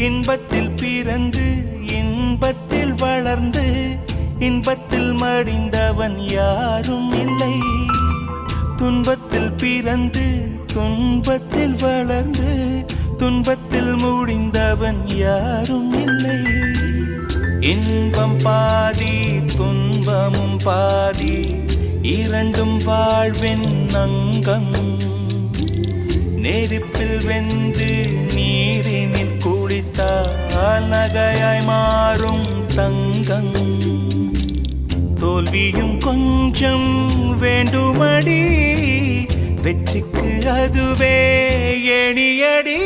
இன்பத்தில் பிறந்து இன்பத்தில் வளர்ந்து இன்பத்தில் மடிந்தவன் யாரும் இல்லை. துன்பத்தில் பிறந்து துன்பத்தில் வளர்ந்து துன்பத்தில் முடிந்தவன் யாரும் இல்லை. இன்பம் பாதி துன்பமும் பாதி இரண்டும் வாழ்வின் அங்கம். நெருப்பில் வெந்து நீரினில் குளித்தால் நகையாய் மாறும் தங்கம். தோல்வியும் கொஞ்சம் வேண்டுமடி, வெற்றிக்கு அதுவே எணியடி.